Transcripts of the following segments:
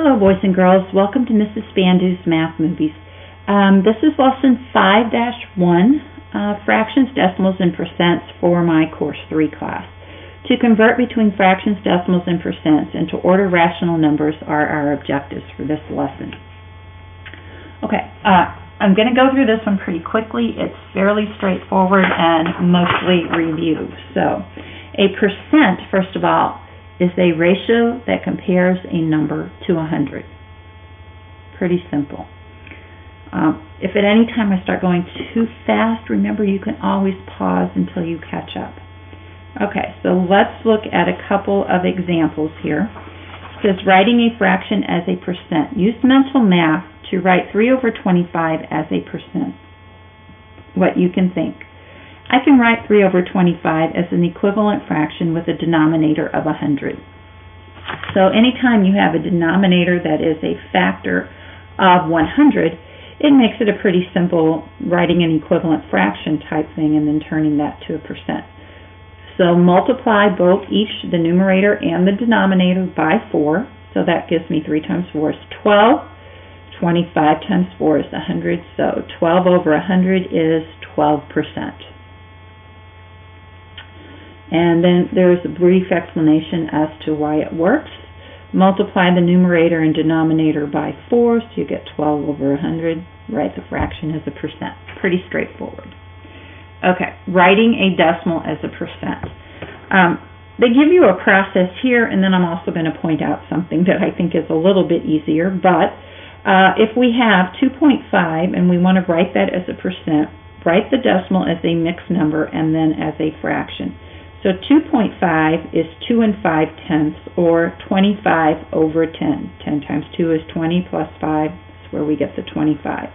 Hello, boys and girls. Welcome to Mrs. Spandu's Math Movies. This is lesson 5-1, fractions, decimals, and percents for my Course 3 class. To convert between fractions, decimals, and percents and to order rational numbers are our objectives for this lesson. Okay, I'm going to go through this one pretty quickly. It's fairly straightforward and mostly review. So, a percent, first of all, is a ratio that compares a number to 100. Pretty simple. If at any time I start going too fast, remember you can always pause until you catch up. Okay, so let's look at a couple of examples here. It says writing a fraction as a percent. Use mental math to write 3/25 as a percent. What you can think. I can write 3/25 as an equivalent fraction with a denominator of 100. So anytime you have a denominator that is a factor of 100, it makes it a pretty simple writing an equivalent fraction type thing and then turning that to a percent. So multiply both the numerator and the denominator by 4. So that gives me 3 times 4 is 12. 25 times 4 is 100. So 12 over 100 is 12%. And then there's a brief explanation as to why it works. Multiply the numerator and denominator by 4, so you get 12 over 100. Write the fraction as a percent. Pretty straightforward. Okay, writing a decimal as a percent. They give you a process here, and then I'm also going to point out something that I think is a little bit easier. But if we have 2.5 and we want to write that as a percent, write the decimal as a mixed number and then as a fraction. So 2.5 is 2 5/10, or 25 over 10. 10 times 2 is 20 plus 5 is where we get the 25.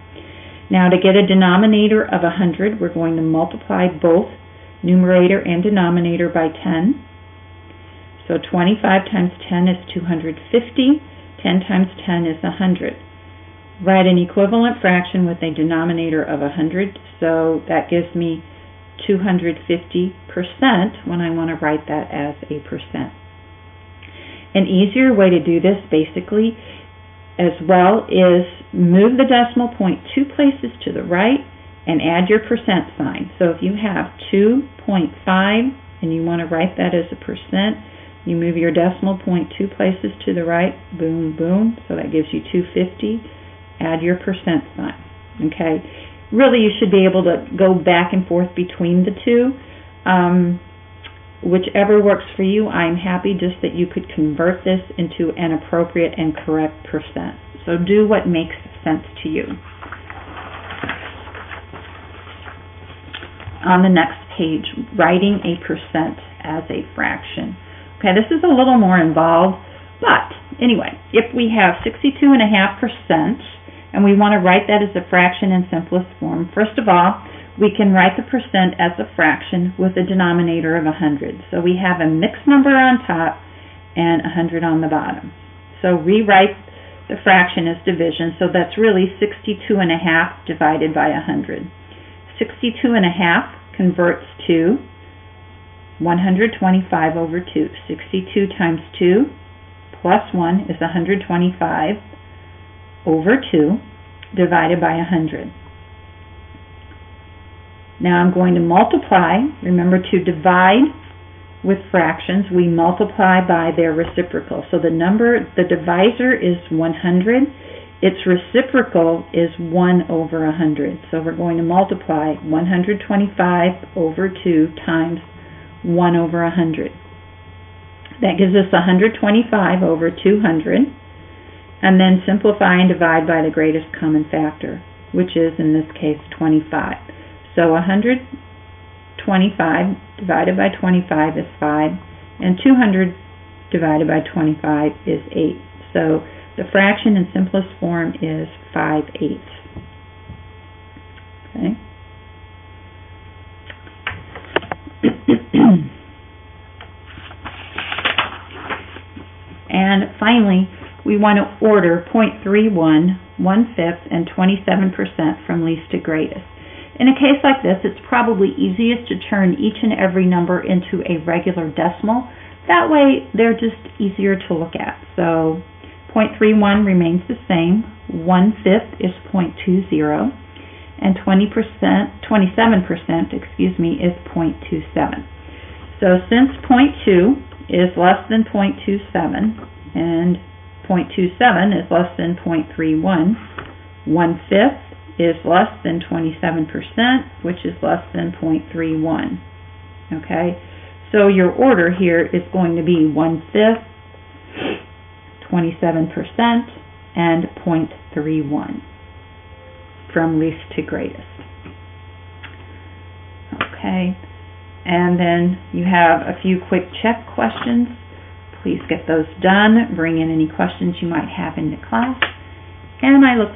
Now to get a denominator of 100, we're going to multiply both numerator and denominator by 10. So 25 times 10 is 250. 10 times 10 is 100. Write an equivalent fraction with a denominator of 100, so that gives me 250% when I want to write that as a percent. An easier way to do this basically as well is move the decimal point 2 places to the right and add your percent sign. So if you have 2.5 and you want to write that as a percent, you move your decimal point 2 places to the right, boom, boom, so that gives you 250. Add your percent sign. Okay. Really, you should be able to go back and forth between the two. Whichever works for you, I'm happy just that you could convert this into an appropriate and correct percent. So do what makes sense to you. On the next page, writing a percent as a fraction. Okay, this is a little more involved, but anyway, if we have 62.5%, and we want to write that as a fraction in simplest form, first of all, we can write the percent as a fraction with a denominator of 100. So we have a mixed number on top and 100 on the bottom. So rewrite the fraction as division, so that's really 62.5 divided by 100. 62.5 converts to 125 over 2. 62 times 2 plus 1 is 125 over 2 divided by 100. Now I'm going to multiply. Remember, to divide with fractions, we multiply by their reciprocal. So the divisor is 100. Its reciprocal is 1 over 100. So we're going to multiply 125 over 2 times 1 over 100. That gives us 125 over 200. And then simplify and divide by the greatest common factor, which is, in this case, 25. So 125 divided by 25 is 5, and 200 divided by 25 is 8. So the fraction in simplest form is 5/8. Okay. And finally, we want to order 0.31, 1/5, and 27% from least to greatest. In a case like this, it's probably easiest to turn each and every number into a regular decimal. That way, they're just easier to look at. So 0.31 remains the same, 1/5 is 0.20, and 27%, is 0.27. So since 0.2 is less than 0.27 and 0.27 is less than 0.31, 1/5 is less than 27%, which is less than 0.31. Okay, so your order here is going to be 1/5, 27%, and 0.31 from least to greatest. Okay, and then you have a few quick check questions. Please get those done. Bring in any questions you might have into class, and I look forward